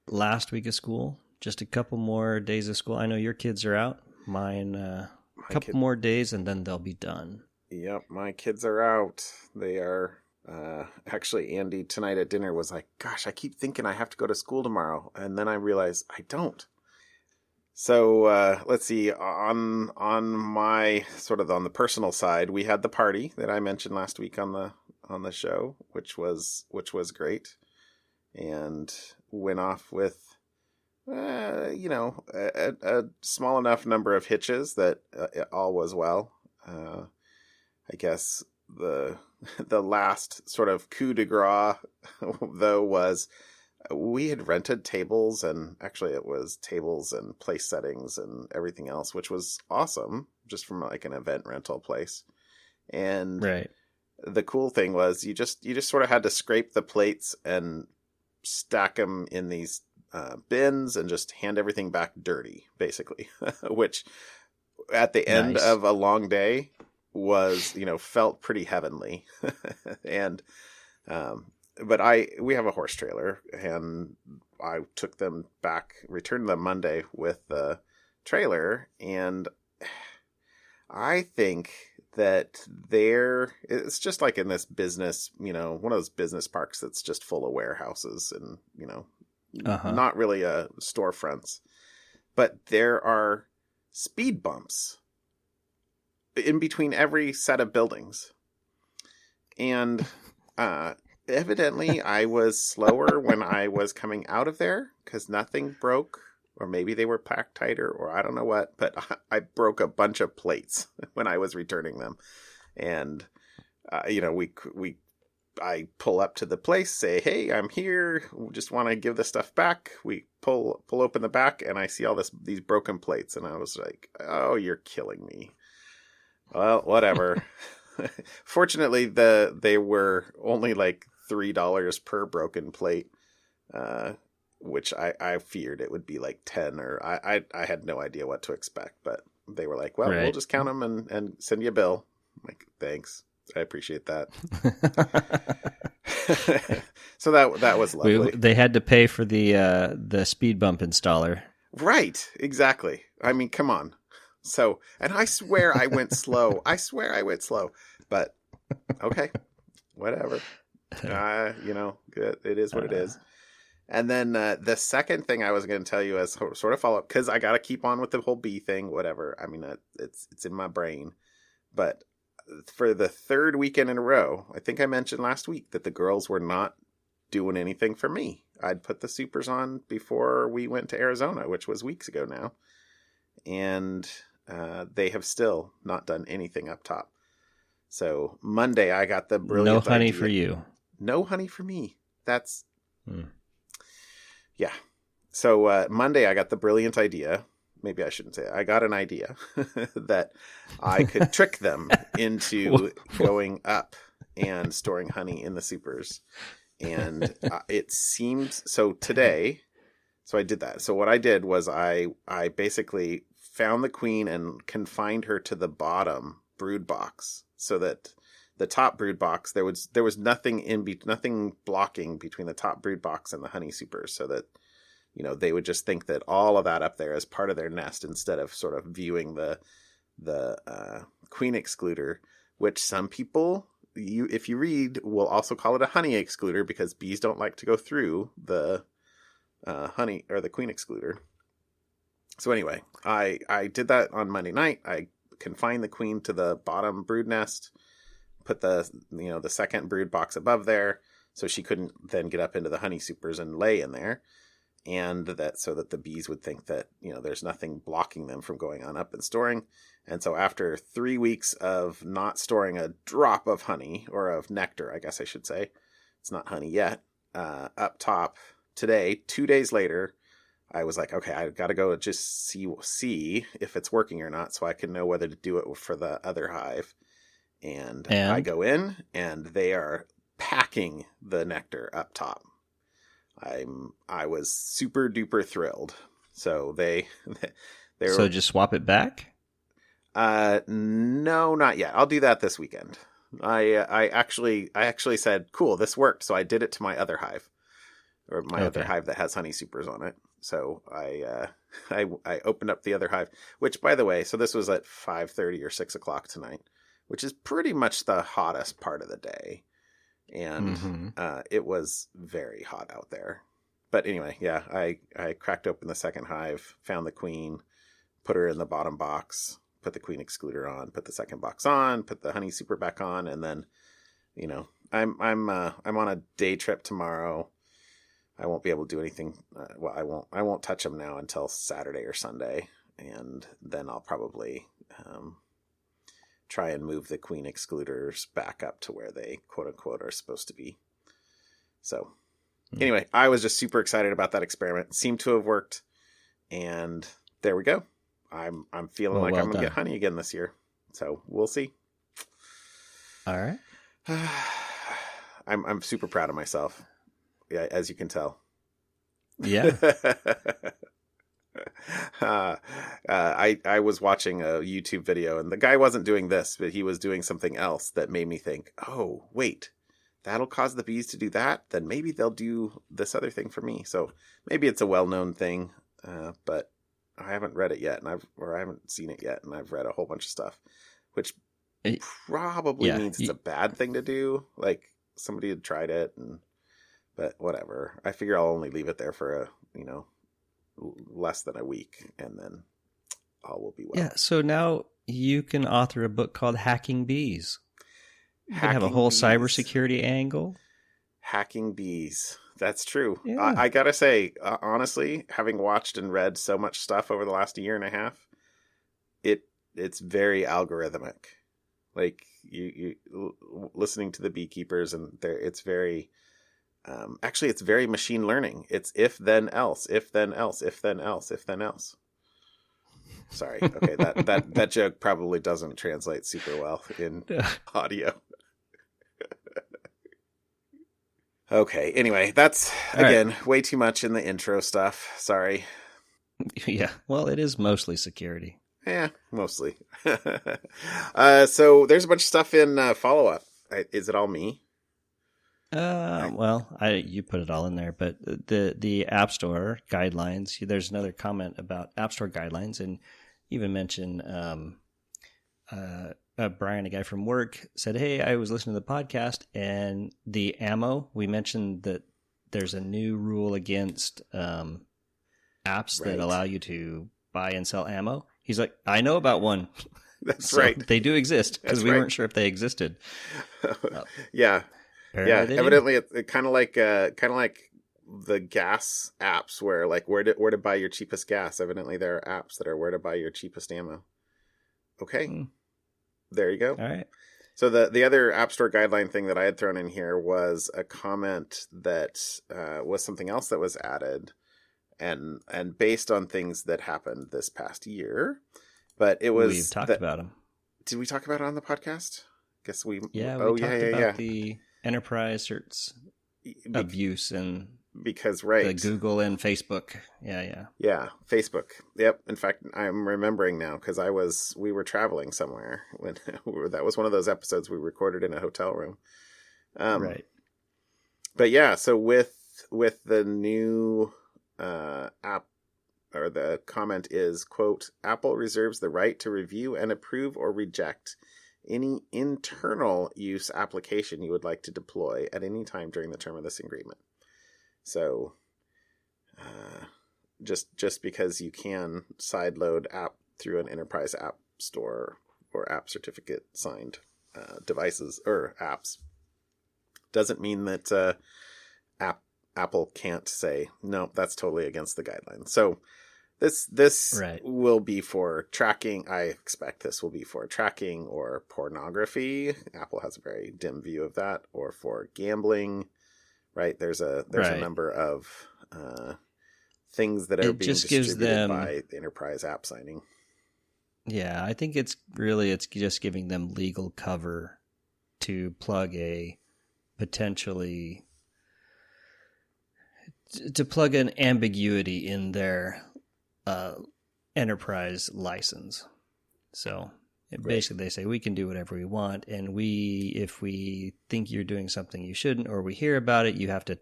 last week of school. Just a couple more days of school. I know your kids are out. Mine, a couple more days, and then they'll be done. Yep, my kids are out. They are... actually, Andy tonight at dinner was like, gosh, I keep thinking I have to go to school tomorrow. And then I realized I don't. So let's see, on my sort of on the personal side, we had the party that I mentioned last week on the show, which was great, and went off with a small enough number of hitches that all was well. I guess the last sort of coup de grace though was we had rented tables, and actually it was tables and place settings and everything else, which was awesome, just from like an event rental place. And right. The cool thing was you just sort of had to scrape the plates and stack them in these bins and just hand everything back dirty, basically, which at the end of a long day was, felt pretty heavenly. And, but we have a horse trailer, and I took them back, returned them Monday with the trailer. And I think that it's just like in this business, one of those business parks that's just full of warehouses and, not really storefronts, but there are speed bumps in between every set of buildings. And evidently I was slower when I was coming out of there because nothing broke, or maybe they were packed tighter, or I don't know what, but I broke a bunch of plates when I was returning them. And, I pull up to the place, say, hey, I'm here. We just want to give the stuff back. We pull open the back, and I see all these broken plates. And I was like, oh, you're killing me. Well, whatever. Fortunately, they were only like $3 per broken plate, which I feared it would be like 10, or I had no idea what to expect. But they were like, well, we'll just count them and send you a bill. I'm like, thanks. I appreciate that. So that was lovely. They had to pay for the speed bump installer. Right. Exactly. I mean, come on. So, and I swear I went slow. But okay, whatever. Good. It is what it is. And then the second thing I was going to tell you as sort of follow up, because I got to keep on with the whole bee thing, whatever. I mean, it's in my brain. But for the third weekend in a row, I think I mentioned last week that the girls were not doing anything for me. I'd put the supers on before we went to Arizona, which was weeks ago now. And they have still not done anything up top. So Monday, I got the brilliant No honey idea. for you. No honey for me. That's... Yeah. So Monday, I got the brilliant idea. Maybe I shouldn't say it. I got an idea that I could trick them into going up and storing honey in the supers. And it seems... So today... So I did that. So what I did was I basically found the queen and confined her to the bottom brood box, so that the top brood box, there was nothing nothing blocking between the top brood box and the honey supers, so that they would just think that all of that up there is part of their nest, instead of sort of viewing the queen excluder, which some people, if you read, will also call it a honey excluder, because bees don't like to go through the honey or the queen excluder. So anyway, I did that on Monday night. I confined the queen to the bottom brood nest, put the second brood box above there, so she couldn't then get up into the honey supers and lay in there, and so that the bees would think that there's nothing blocking them from going on up and storing. And so after 3 weeks of not storing a drop of honey, or of nectar, I guess I should say, it's not honey yet, up top. Today, 2 days later, I was like, okay, I got to go just see if it's working or not, so I can know whether to do it for the other hive. And I go in, and they are packing the nectar up top. I was super duper thrilled. So they So just swap it back? No, not yet. I'll do that this weekend. I actually said, cool, this worked. So I did it to my other hive. or my other hive that has honey supers on it. So I opened up the other hive, which, by the way, so this was at 5:30 or 6 o'clock tonight, which is pretty much the hottest part of the day. And it was very hot out there. But anyway, yeah, I cracked open the second hive, found the queen, put her in the bottom box, put the queen excluder on, put the second box on, put the honey super back on, and then, you know, I'm on a day trip tomorrow. I won't be able to do anything. I won't touch them now until Saturday or Sunday, and then I'll probably try and move the queen excluders back up to where they quote unquote are supposed to be. So anyway, I was just super excited about that experiment. It seemed to have worked, and there we go. I'm feeling like I'm gonna get honey again this year. So we'll see. All right. I'm super proud of myself. Yeah, as you can tell. Yeah. I was watching a YouTube video, and the guy wasn't doing this, but he was doing something else that made me think, oh, wait, that'll cause the bees to do that? Then maybe they'll do this other thing for me. So maybe it's a well-known thing, but I haven't read it yet, or I haven't seen it yet, and I've read a whole bunch of stuff, which probably means it's a bad thing to do. Like somebody had tried it, but whatever. I figure I'll only leave it there for less than a week, and then all will be well. Yeah, so now you can author a book called Hacking Bees. You can have a whole cybersecurity angle. Hacking bees. That's true. Yeah. I gotta say, honestly, having watched and read so much stuff over the last year and a half, it's very algorithmic. Like you listening to the beekeepers, and it's very actually it's very machine learning. It's if then else, if then else, if then else, if then else. Sorry. Okay, that joke probably doesn't translate super well in audio. Okay, anyway, that's, again, way too much in the intro stuff. Sorry. Yeah, well, it is mostly security. Yeah, mostly. So there's a bunch of stuff in follow-up. Is it all me? Well, you put it all in there, but the App Store guidelines, there's another comment about App Store guidelines, and even mentioned Brian, a guy from work, said, hey, I was listening to the podcast, and the ammo, we mentioned that there's a new rule against apps that allow you to buy and sell ammo. He's like, I know about one. That's right. They do exist, because we weren't sure if they existed. Yeah. Yeah, evidently it kind of like the gas apps where like where to buy your cheapest gas. Evidently there are apps that are where to buy your cheapest ammo. Okay. There you go. All right. So the other App Store guideline thing that I had thrown in here was a comment that was something else that was added and based on things that happened this past year. But it was we've talked about them. Did we talk about it on the podcast? Guess we talked about the enterprise certs abuse and because the Google and Facebook. Yeah, Facebook. Yep. In fact, I'm remembering now because we were traveling somewhere when that was one of those episodes we recorded in a hotel room. Right. But yeah, so with the new app, or the comment is, quote, Apple reserves the right to review and approve or reject any internal use application you would like to deploy at any time during the term of this agreement. So just because you can sideload app through an enterprise app store or app certificate signed devices or apps doesn't mean that Apple can't say, no, that's totally against the guidelines. So this will be for tracking. I expect this will be for tracking or pornography. Apple has a very dim view of that, or for gambling. Right? There's a number of things that are being distributed by the enterprise app signing. Yeah, I think it's just giving them legal cover to plug an ambiguity in their enterprise license. So basically they say we can do whatever we want, and if we think you're doing something you shouldn't, or we hear about it, you have to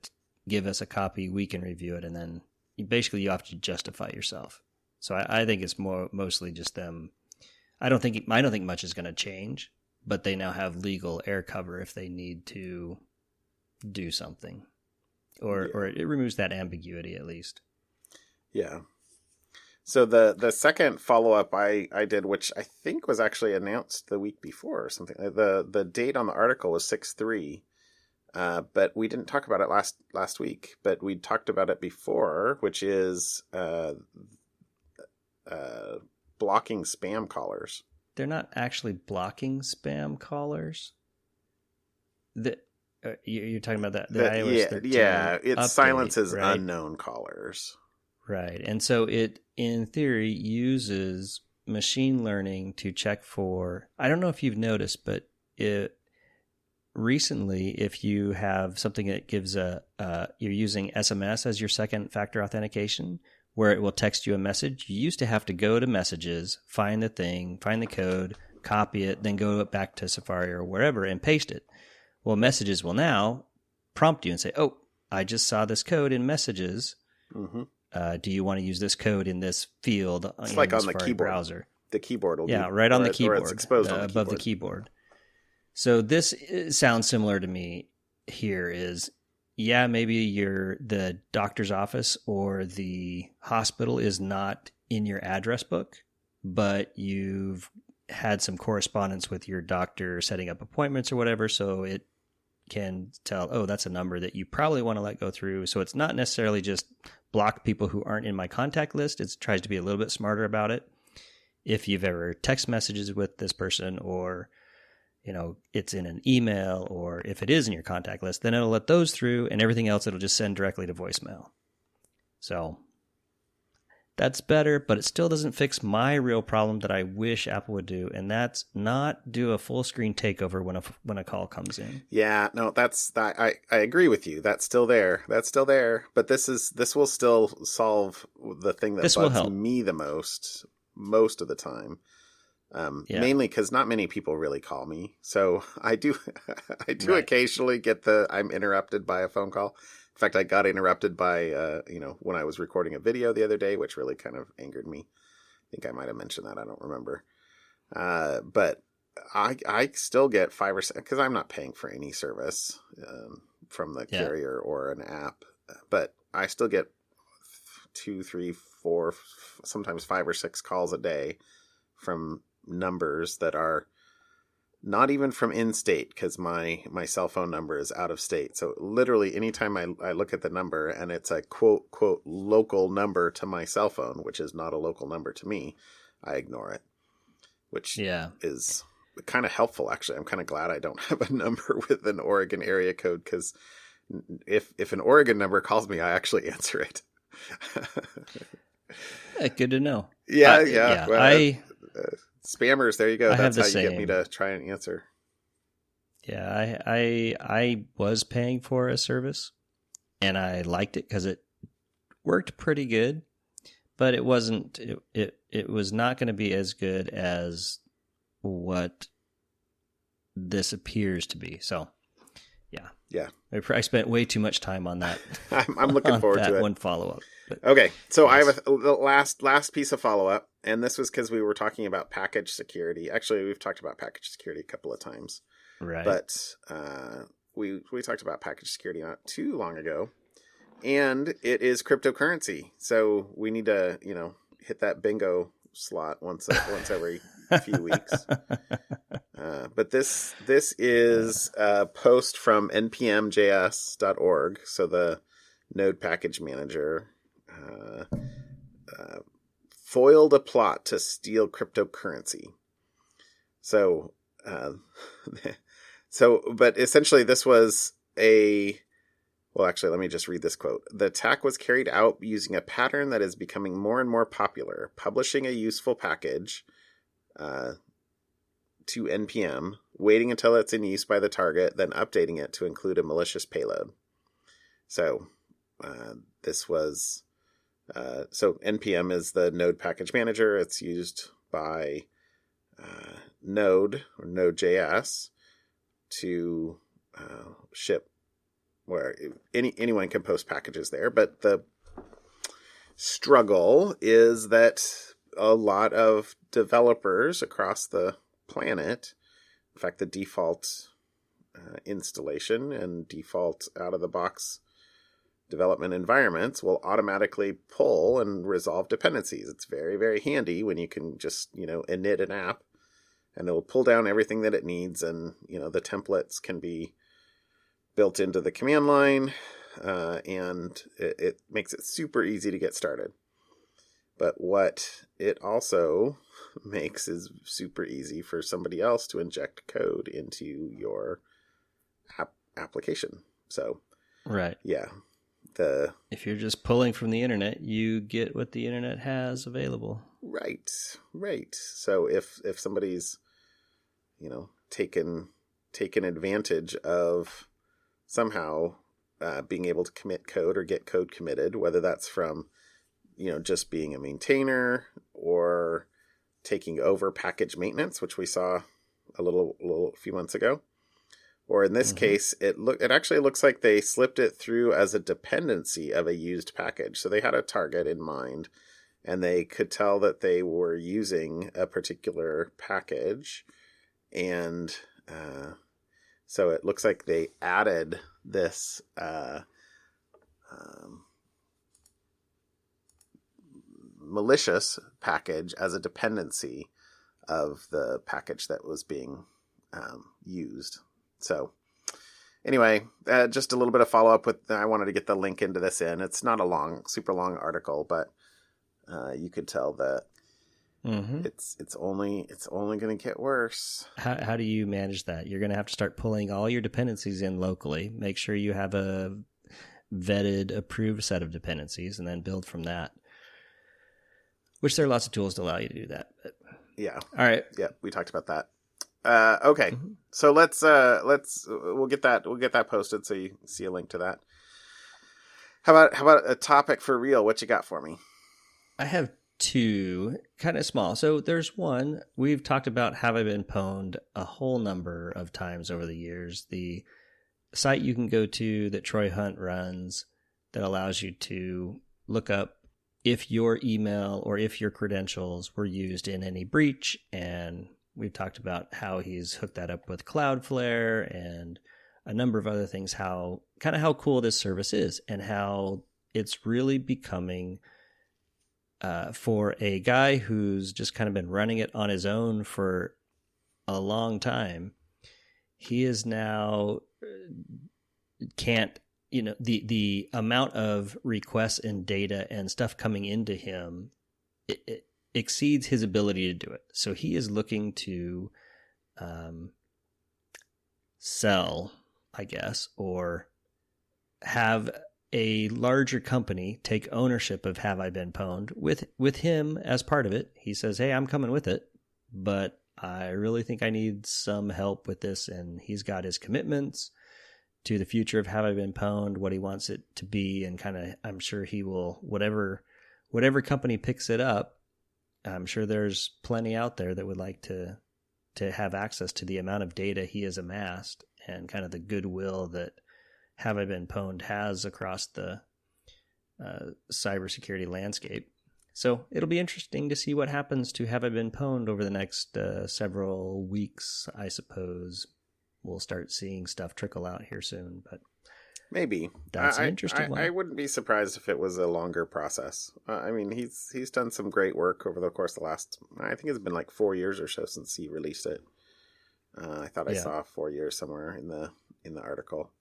give us a copy, we can review it, and then you have to justify yourself. So I think it's mostly just them. I don't think much is going to change, but they now have legal air cover if they need to do something, or it removes that ambiguity at least. Yeah. So the second follow-up I did, which I think was actually announced the week before or something. The date on the article was 6/3, but we didn't talk about it last week. But we talked about it before, which is blocking spam callers. They're not actually blocking spam callers. You're talking about that the iOS 13 it update, silences right? unknown callers. Right. And so it, in theory, uses machine learning to check for, I don't know if you've noticed, but recently, if you have something that gives you're using SMS as your second factor authentication, where it will text you a message, you used to have to go to messages, find the thing, find the code, copy it, then go back to Safari or wherever and paste it. Well, messages will now prompt you and say, oh, I just saw this code in messages. Mm-hmm. Do you want to use this code in this field? It's like on the keyboard browser. The keyboard will be right on the keyboard, or it's exposed on the above the keyboard. So this sounds similar to me. Here is, maybe the doctor's office or the hospital is not in your address book, but you've had some correspondence with your doctor setting up appointments or whatever, so it can tell, oh, that's a number that you probably want to let go through. So it's not necessarily just block people who aren't in my contact list. It tries to be a little bit smarter about it. If you've ever text messages with this person, or it's in an email, or if it is in your contact list, then it'll let those through, and everything else it'll just send directly to voicemail. So that's better, but it still doesn't fix my real problem that I wish Apple would do, and that's not do a full screen takeover when a call comes in. Yeah, no, I agree with you. That's still there. But this will still solve the thing that bugs me the most of the time. Mainly because not many people really call me. So I do occasionally get I'm interrupted by a phone call. In fact, I got interrupted by, when I was recording a video the other day, which really kind of angered me. I think I might have mentioned that. I don't remember. But I still get 5 or 6, because I'm not paying for any service from the carrier or an app. But I still get 2, 3, 4, sometimes 5 or 6 calls a day from numbers that are not even from in-state, because my cell phone number is out of state. So literally anytime I look at the number and it's a quote local number to my cell phone, which is not a local number to me, I ignore it, which is kind of helpful, actually. I'm kind of glad I don't have a number with an Oregon area code, because if an Oregon number calls me, I actually answer it. Good to know. Yeah. Well, spammers, there you go. That's how you get me to try and answer. Yeah, I was paying for a service, and I liked it because it worked pretty good, but it wasn't. It was not going to be as good as what this appears to be. So, yeah. I spent way too much time on that. I'm looking forward to it. One follow up. Okay, so I have the last piece of follow up, and this was because we were talking about package security. Actually, we've talked about package security a couple of times, right? But we talked about package security not too long ago, and it is cryptocurrency. So we need to hit that bingo slot once every few weeks. But this is a post from npmjs.org, so the Node package manager. Foiled a plot to steal cryptocurrency. So, but essentially this was actually, let me just read this quote. The attack was carried out using a pattern that is becoming more and more popular, publishing a useful package to NPM, waiting until it's in use by the target, then updating it to include a malicious payload. So, this was... so NPM is the Node package manager. It's used by Node or Node.js to ship where anyone can post packages there. But the struggle is that a lot of developers across the planet, in fact, the default installation and default out-of-the-box development environments will automatically pull and resolve dependencies. It's very, very handy when you can just, init an app and it will pull down everything that it needs. And, the templates can be built into the command line, and it makes it super easy to get started. But what it also makes is super easy for somebody else to inject code into your application. So, right. Yeah. If you're just pulling from the internet, you get what the internet has available. Right. So if somebody's, taken advantage of somehow being able to commit code or get code committed, whether that's from, just being a maintainer or taking over package maintenance, which we saw a few months ago. Or in this case, it actually looks like they slipped it through as a dependency of a used package. So they had a target in mind, and they could tell that they were using a particular package. And so it looks like they added this malicious package as a dependency of the package that was being used. So anyway, just a little bit of follow up with, I wanted to get the link into this in. It's not a super long article, but you could tell that it's only going to get worse. How do you manage that? You're going to have to start pulling all your dependencies in locally. Make sure you have a vetted, approved set of dependencies, and then build from that. Which there are lots of tools to allow you to do that. But... Yeah. All right. Yeah, we talked about that. Okay. So we'll get that posted so you see a link to that. How about a topic for real? What you got for me? I have two, kind of small. So there's one, we've talked about Have I Been Pwned a whole number of times over the years. The site you can go to that Troy Hunt runs that allows you to look up if your email or if your credentials were used in any breach. And we've talked about how he's hooked that up with Cloudflare and a number of other things, how cool this service is and how it's really becoming, for a guy who's just kind of been running it on his own for a long time, he is now the amount of requests and data and stuff coming into him, it exceeds his ability to do it. So he is looking to sell, I guess, or have a larger company take ownership of Have I Been Pwned with him as part of it. He says, hey, I'm coming with it, but I really think I need some help with this. And he's got his commitments to the future of Have I Been Pwned, what he wants it to be, and I'm sure he will, whatever company picks it up, I'm sure there's plenty out there that would like to have access to the amount of data he has amassed and kind of the goodwill that Have I Been Pwned has across the cybersecurity landscape. So it'll be interesting to see what happens to Have I Been Pwned over the next several weeks, I suppose. We'll start seeing stuff trickle out here soon, but maybe that's an interesting one. I wouldn't be surprised if it was a longer process. I mean, he's done some great work over the course of the last, I think it's been like 4 years or so since he released it. I thought I saw 4 years somewhere in the article.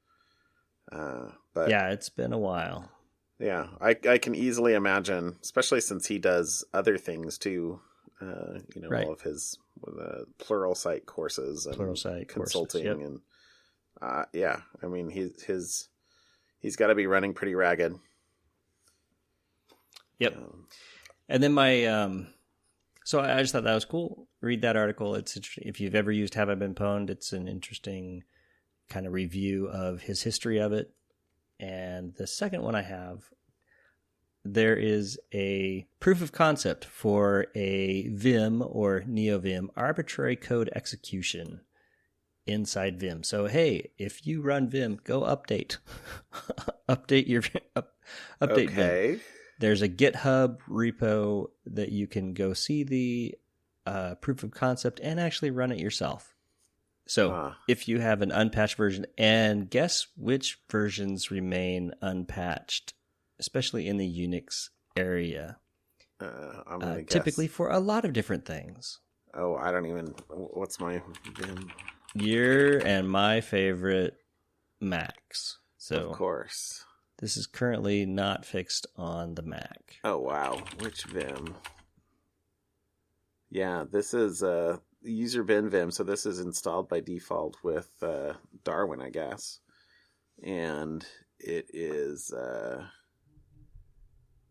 But yeah, it's been a while. Yeah, I can easily imagine, especially since he does other things too. Right. All of his Pluralsight courses and consulting courses, and I mean he's got to be running pretty ragged. Yep. And then my so I just thought that was cool. Read that article. It's interesting. If you've ever used Have I Been Pwned, it's an interesting kind of review of his history of it. And the second one I have, there is a proof of concept for a Vim or NeoVim arbitrary code execution inside Vim. So hey, if you run Vim, go update update your update Vim. There's a GitHub repo that you can go see the proof of concept and actually run it yourself. So if you have an unpatched version, and guess which versions remain unpatched, especially in the Unix area, I'm gonna guess. Typically for a lot of different things. Oh, I don't even. What's my Vim? Your and my favorite Macs. So of course. This is currently not fixed on the Mac. Oh, wow. Which Vim? Yeah, this is user bin Vim, so this is installed by default with Darwin, I guess. And it is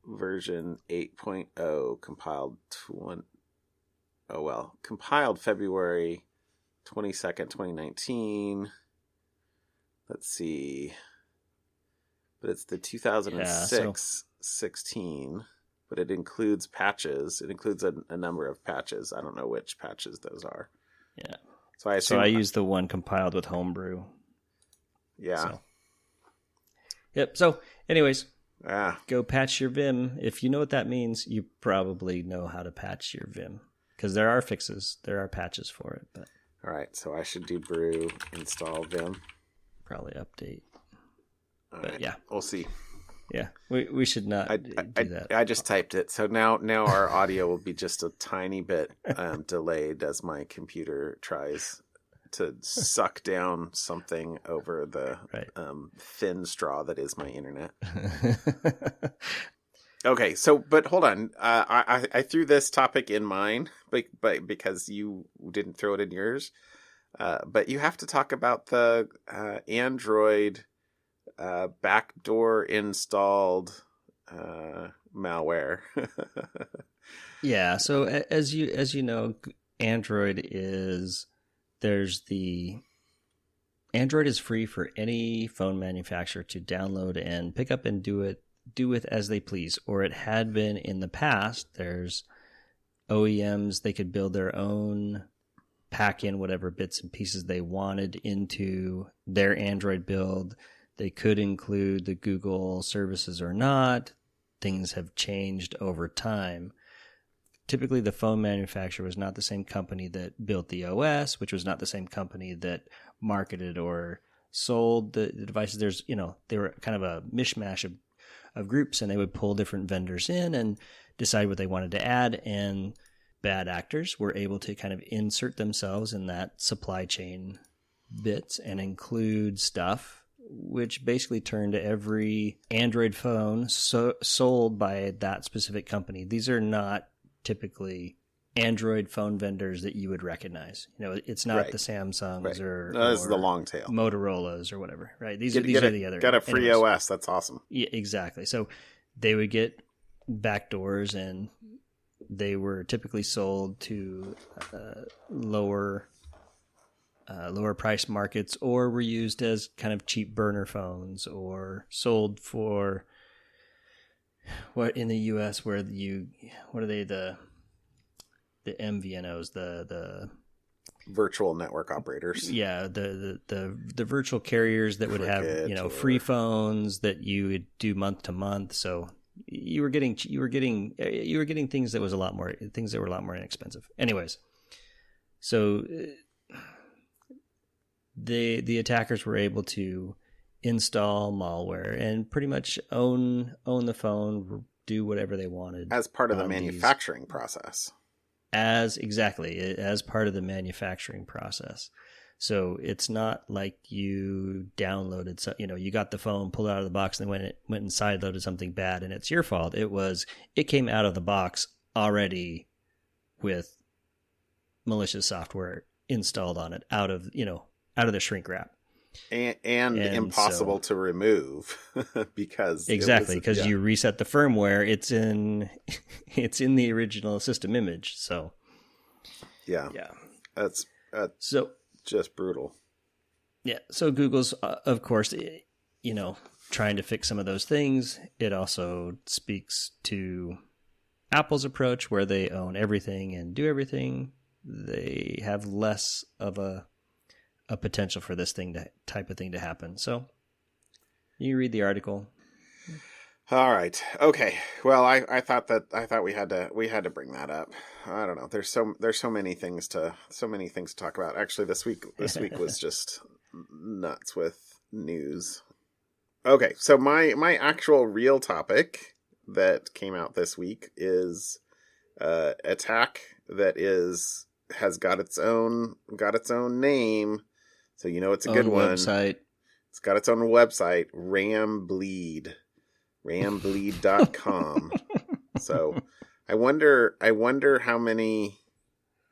version 8.0 compiled February 22nd, 2019. Let's see. But it's the 2006 16, but it includes patches. It includes a number of patches. I don't know which patches those are. Yeah. So I use the one compiled with Homebrew. Yeah. So. Yep. So anyways, go patch your Vim. If you know what that means, you probably know how to patch your Vim, because there are fixes. There are patches for it. But all right. So I should do brew install Vim. Probably update. But right. Yeah, we'll see. Yeah, we should not do that. I just typed it, so now our audio will be just a tiny bit delayed as my computer tries to suck down something over the thin straw that is my internet. Okay, so but hold on, I threw this topic in mine, but because you didn't throw it in yours, but you have to talk about the Android. Backdoor installed malware. Yeah, so as you know, Android is free for any phone manufacturer to download and pick up and do with as they please, or it had been in the past. There's OEMs, they could build their own, pack in whatever bits and pieces they wanted into their Android build. They could include the Google services or not. Things have changed over time. Typically, the phone manufacturer was not the same company that built the OS, which was not the same company that marketed or sold the devices. They were kind of a mishmash of groups, and they would pull different vendors in and decide what they wanted to add. And bad actors were able to kind of insert themselves in that supply chain bits and include stuff which basically turned every Android phone sold by that specific company. These are not typically Android phone vendors that you would recognize. It's not the Samsungs or this is the long tail. Motorolas or whatever, right? These are the other. Got a free OS. That's awesome. Yeah, exactly. So they would get backdoors, and they were typically sold to lower price markets, or were used as kind of cheap burner phones, or sold for what in the US where what are they, the MVNOs, the virtual network operators. Yeah, the virtual carriers that would have free phones that you would do month to month. So you were getting things that were a lot more inexpensive. Anyways, so the attackers were able to install malware and pretty much own the phone, do whatever they wanted as part of the manufacturing process. As part of the manufacturing process. So it's not like you downloaded, you got the phone, pulled it out of the box, and then went and sideloaded something bad, and it's your fault. It came out of the box already with malicious software installed on it, out of the shrink wrap. And impossible to remove because you reset the firmware. It's in the original system image. So yeah, that's so just brutal. Yeah. So Google's of course, trying to fix some of those things. It also speaks to Apple's approach, where they own everything and do everything. They have less of a a potential for this type of thing to happen. So you read the article. All right. Okay. Well, I thought we had to bring that up. I don't know. There's so many things to talk about. Actually, this week was just nuts with news. Okay. So my actual real topic that came out this week is attack that has got its own name. So it's a good one. Website. It's got its own website, Rambleed. Rambleed.com. So I wonder how many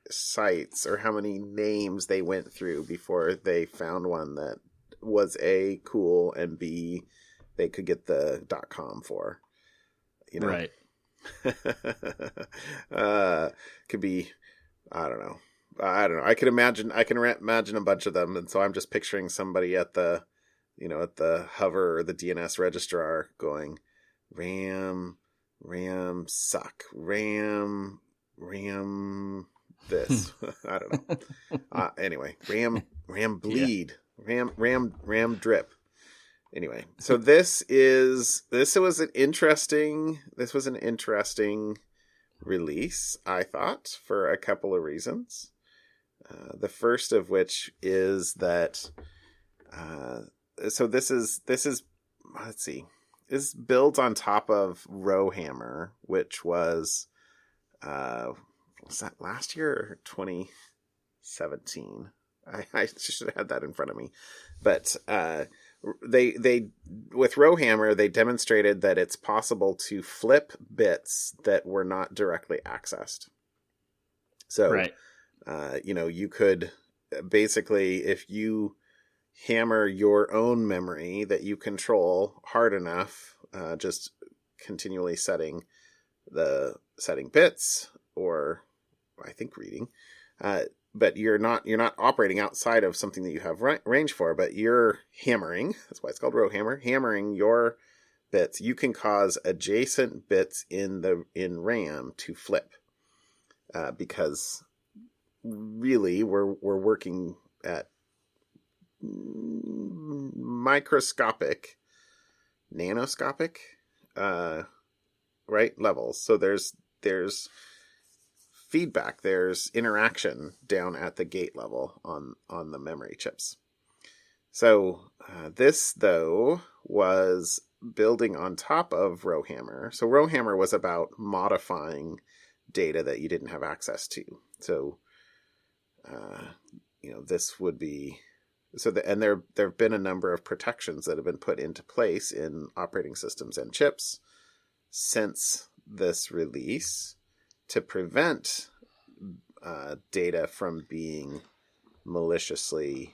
sites or how many names they went through before they found one that was A, cool, and B, they could get the .com for. Right. Could be, I don't know. I can imagine a bunch of them, and so I'm just picturing somebody at the hover or the DNS registrar going, Ram suck, Ram this. I don't know. Anyway, Ram bleed, yeah. Ram drip. Anyway, so this was an interesting release, I thought, for a couple of reasons. The first of which is that so this is let's see, this builds on top of Rowhammer, which was that last year or 2017? I should have had that in front of me, but they with Rowhammer they demonstrated that it's possible to flip bits that were not directly accessed. So right. You could basically, if you hammer your own memory that you control hard enough, just continually setting bits, or I think reading, but you're not operating outside of something that you have range for, but you're hammering. That's why it's called Rowhammer. Hammering your bits, you can cause adjacent bits in RAM to flip, because really we're working at microscopic, nanoscopic, right levels. So there's feedback, there's interaction down at the gate level on the memory chips. So this though was building on top of Rowhammer. So Rowhammer was about modifying data that you didn't have access to. So this would be and there have been a number of protections that have been put into place in operating systems and chips since this release to prevent data from being maliciously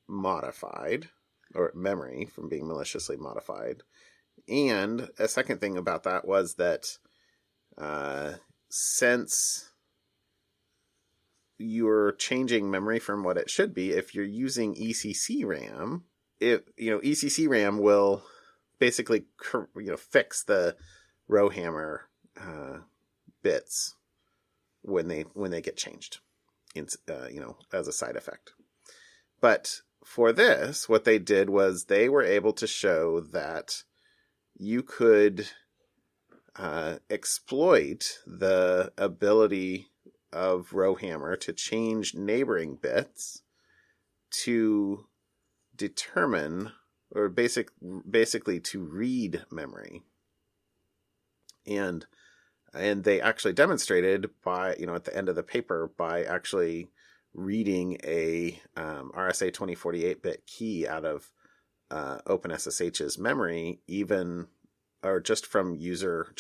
modified, or memory from being maliciously modified. And a second thing about that was that since you're changing memory from what it should be, if you're using ECC RAM, ECC RAM will basically fix the Rowhammer bits when they get changed, as a side effect. But for this, what they did was they were able to show that you could exploit the ability of Rowhammer to change neighboring bits to determine, or basically to read memory. And they actually demonstrated by, at the end of the paper, by actually reading a RSA 2048-bit key out of OpenSSH's memory, just from a user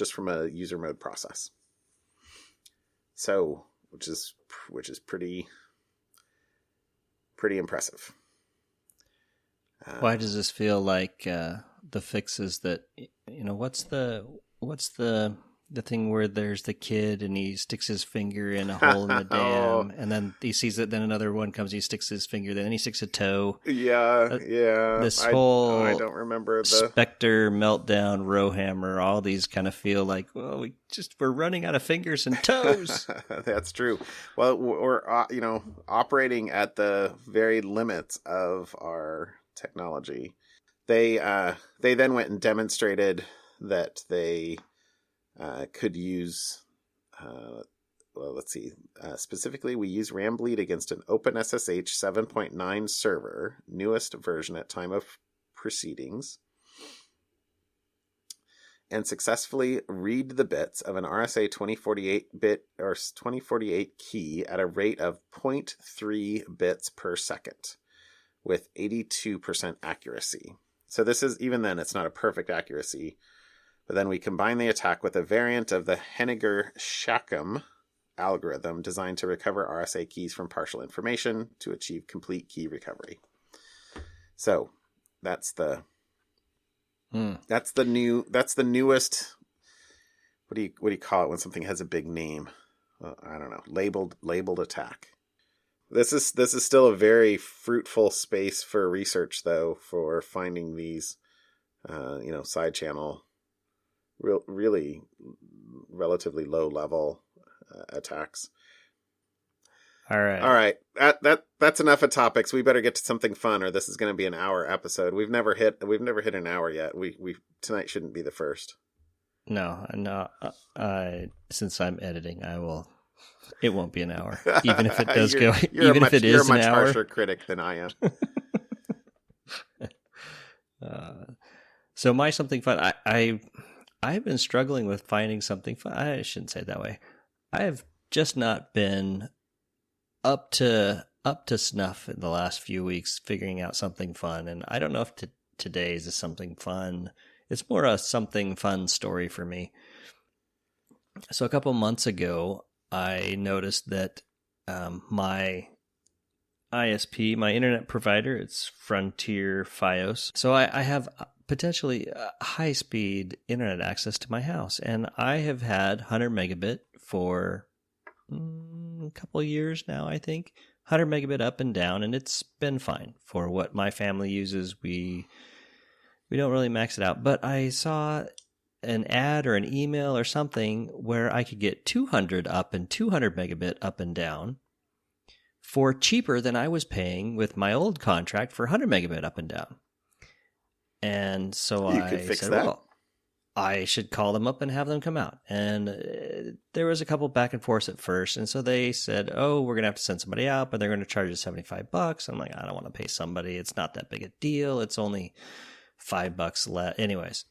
mode process. So, which is pretty impressive. Why does this feel like the fixes that, what's the The thing where there's the kid and he sticks his finger in a hole in the dam, and then he sees it. Then another one comes, he sticks his finger, then he sticks a toe. Yeah. This whole I don't remember the Spectre, Meltdown, Rowhammer. All these kind of feel like, well, we're running out of fingers and toes. That's true. Well, we're operating at the very limits of our technology. They then went and demonstrated that they could use, let's see. Specifically, we use Rambleed against an OpenSSH 7.9 server, newest version at time of proceedings, and successfully read the bits of an RSA 2048-bit or 2048 key at a rate of 0.3 bits per second with 82% accuracy. So this is, even then, it's not a perfect accuracy. But then we combine the attack with a variant of the Henniger-Shacham algorithm designed to recover RSA keys from partial information to achieve complete key recovery. So that's the newest. What do you call it when something has a big name? I don't know. Labeled attack. This is still a very fruitful space for research, though, for finding these side channel. Really relatively low level attacks. All right. That's enough of topics. We better get to something fun, or this is going to be an hour episode. We've never hit an hour yet. We tonight shouldn't be the first. No. Since I'm editing, it won't be an hour, even if it does go. Even if it is an hour. You're a much harsher critic than I am. So my something fun. I've been struggling with finding something fun. I shouldn't say it that way. I have just not been up to snuff in the last few weeks figuring out something fun. And I don't know if today's is something fun. It's more a something fun story for me. So a couple months ago, I noticed that my ISP, my internet provider, it's Frontier Fios. So I have potentially high-speed internet access to my house. And I have had 100 megabit for a couple of years now, I think. 100 megabit up and down, and it's been fine for what my family uses. We don't really max it out. But I saw an ad or an email or something where I could get 200 up and 200 megabit up and down for cheaper than I was paying with my old contract for 100 megabit up and down. And so I said, well, I should call them up and have them come out. And there was a couple back and forth at first. And so they said, oh, we're going to have to send somebody out, but they're going to charge us $75. I'm like, I don't want to pay somebody. It's not that big a deal. It's only $5 less. Anyways.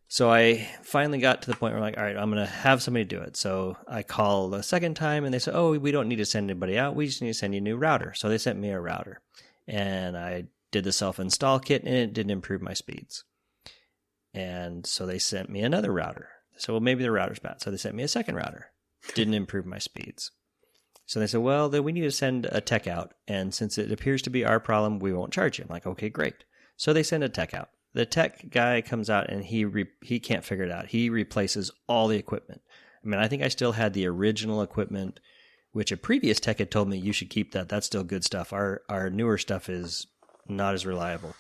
So I finally got to the point where I'm like, all right, I'm going to have somebody do it. So I call the second time and they said, oh, we don't need to send anybody out. We just need to send you a new router. So they sent me a router. And I did the self-install kit, and it didn't improve my speeds. And so they sent me another router. So, well, maybe the router's bad. So they sent me a second router. Didn't improve my speeds. So they said, well, then we need to send a tech out. And since it appears to be our problem, we won't charge you. I'm like, okay, great. So they send a tech out. The tech guy comes out, and he can't figure it out. He replaces all the equipment. I mean, I think I still had the original equipment, which a previous tech had told me you should keep that. That's still good stuff. Our newer stuff is not as reliable.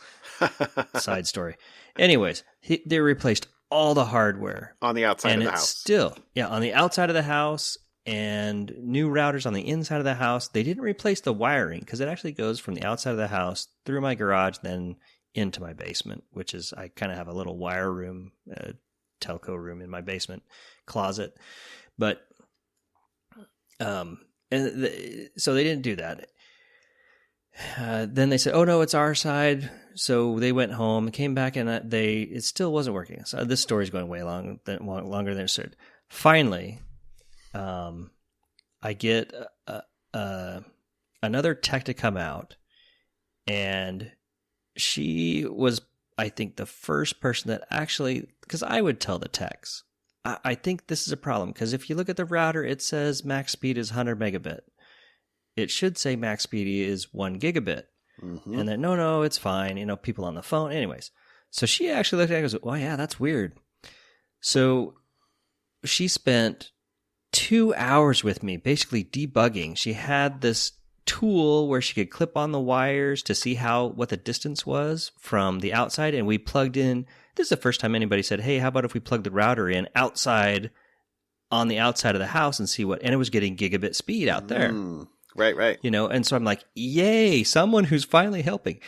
Side story. Anyways, they replaced all the hardware on the outside of the house. Still, on the outside of the house, and new routers on the inside of the house. They didn't replace the wiring because it actually goes from the outside of the house through my garage, then into my basement, which is, I kind of have a little wire room, telco room in my basement closet. But so they didn't do that. Then they said, oh no, it's our side. So they went home, came back, and it still wasn't working. So this story's going way longer than it should. Finally, I get another tech to come out, and she was, I think, the first person that actually, because I would tell the techs, I think this is a problem, because if you look at the router, it says max speed is 100 megabit. It should say max speed is 1 gigabit. Mm-hmm. And then, no, it's fine. People on the phone. Anyways. So she actually looked at it and goes, oh, yeah, that's weird. So she spent 2 hours with me basically debugging. She had this tool where she could clip on the wires to see what the distance was from the outside, and we plugged in. This is the first time anybody said, hey, how about if we plug the router in outside on the outside of the house and see and it was getting gigabit speed out there. Right. And so I'm like, yay, someone who's finally helping.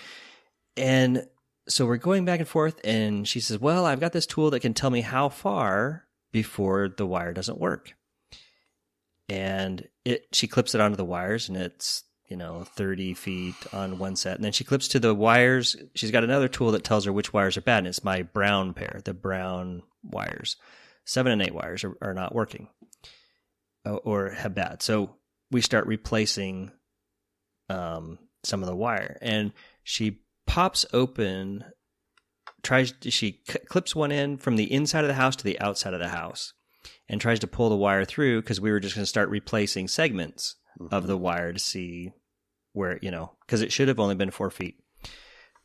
And so we're going back and forth, and she says, well, I've got this tool that can tell me how far before the wire doesn't work. And she clips it onto the wires, and it's 30 feet on one set. And then she clips to the wires. She's got another tool that tells her which wires are bad, and it's my brown pair, the brown wires. 7 and 8 wires are not working or have bad. So we start replacing some of the wire, and she pops open, she clips one in from the inside of the house to the outside of the house and tries to pull the wire through, because we were just going to start replacing segments of the wire to see where, because it should have only been 4 feet.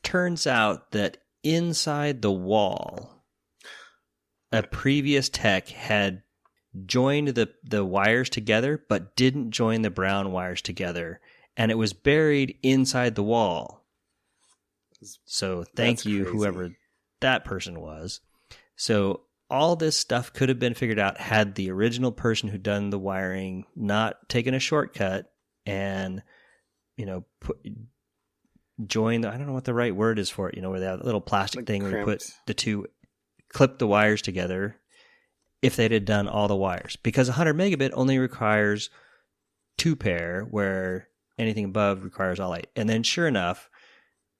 Turns out that inside the wall, a previous tech had joined the wires together, but didn't join the brown wires together, and it was buried inside the wall. So thank you, crazy. Whoever that person was. So all this stuff could have been figured out had the original person who done the wiring not taken a shortcut and, join I don't know what the right word is for it, where that little plastic thing where you put clip the wires together, if they'd have done all the wires. Because 100 megabit only requires 2 pair, where anything above requires all 8. And then sure enough,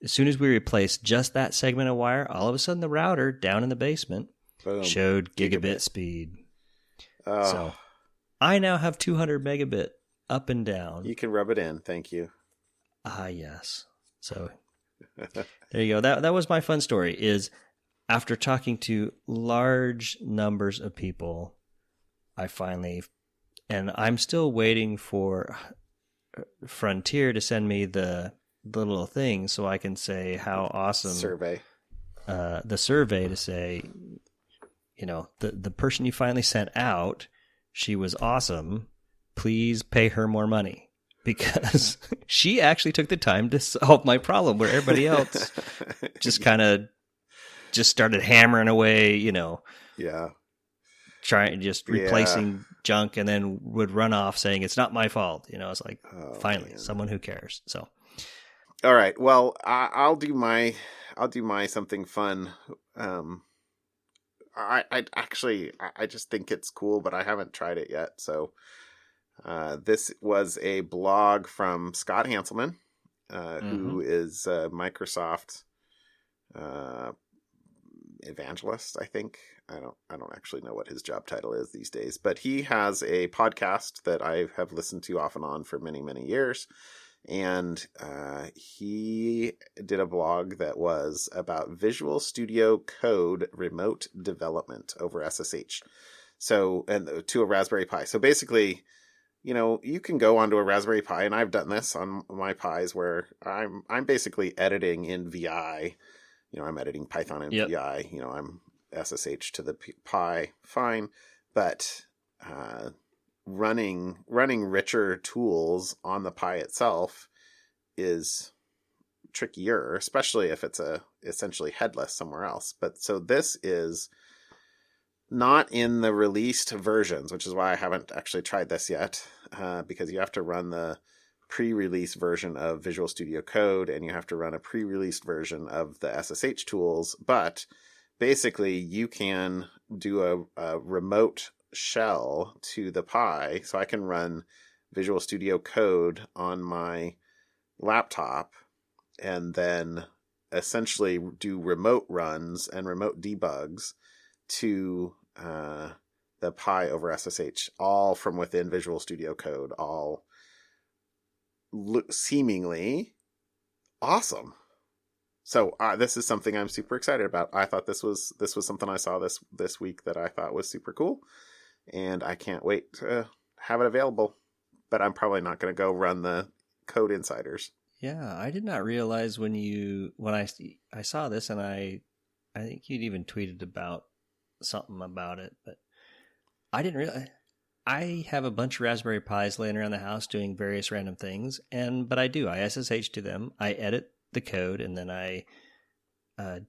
as soon as we replaced just that segment of wire, all of a sudden the router down in the basement showed gigabit speed. Oh. So I now have 200 megabit up and down. You can rub it in. Thank you. Yes. So there you go. That was my fun story, is after talking to large numbers of people, I finally, and I'm still waiting for Frontier to send me the little thing so I can say how awesome the survey to say, the person you finally sent out, she was awesome. Please pay her more money, because she actually took the time to solve my problem, where everybody else just started hammering away, replacing junk, and then would run off saying it's not my fault. It's like, finally, someone who cares. So. All right. Well, I'll do my something fun. I just think it's cool, but I haven't tried it yet. So, this was a blog from Scott Hanselman, who is a Microsoft evangelist, I think. I don't actually know what his job title is these days, but he has a podcast that I have listened to off and on for many, many years. And he did a blog that was about Visual Studio Code remote development over SSH. So, and to a Raspberry Pi. So basically, you can go onto a Raspberry Pi, and I've done this on my Pis, where I'm basically editing in VI. I'm editing Python in VI. I'm SSH to the Pi, fine, but running richer tools on the Pi itself is trickier, especially if it's essentially headless somewhere else. But so this is not in the released versions, which is why I haven't actually tried this yet, because you have to run the pre-release version of Visual Studio Code, and you have to run a pre-released version of the SSH tools. But basically, you can do a remote shell to the Pi, so I can run Visual Studio Code on my laptop and then essentially do remote runs and remote debugs to the Pi over SSH, all from within Visual Studio Code, all seemingly awesome. So this is something I'm super excited about. I thought this was something I saw this week that I thought was super cool, and I can't wait to have it available. But I'm probably not going to go run the Code Insiders. Yeah, I did not realize when I saw this, and I think you'd even tweeted about something about it, but I didn't realize. I have a bunch of Raspberry Pis laying around the house doing various random things, but I do. I SSH to them. I edit the code, and then I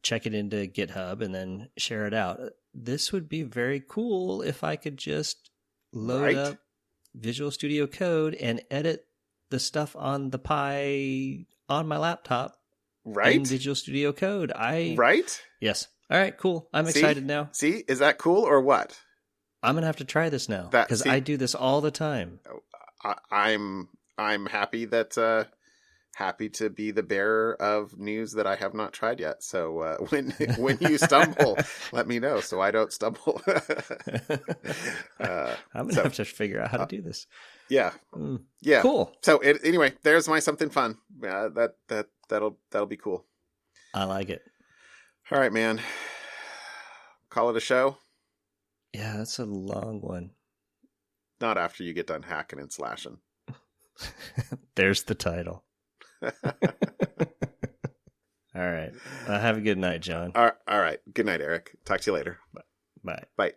check it into GitHub, and then share it out. This would be very cool if I could just load up Visual Studio Code and edit the stuff on the Pi on my laptop. Right. In Visual Studio Code. Right? Yes. All right, cool. I'm excited now. See, is that cool or what? I'm going to have to try this now because I do this all the time. I'm happy that happy to be the bearer of news that I have not tried yet. So when you stumble, let me know so I don't stumble. I'm going to have to figure out how to do this. Yeah. Yeah. Cool. So anyway, there's my something fun. That'll be cool. I like it. All right, man. Call it a show. Yeah, that's a long one. Not after you get done hacking and slashing. There's the title. All right. Have a good night, John. All right. Good night, Eric. Talk to you later. Bye. Bye.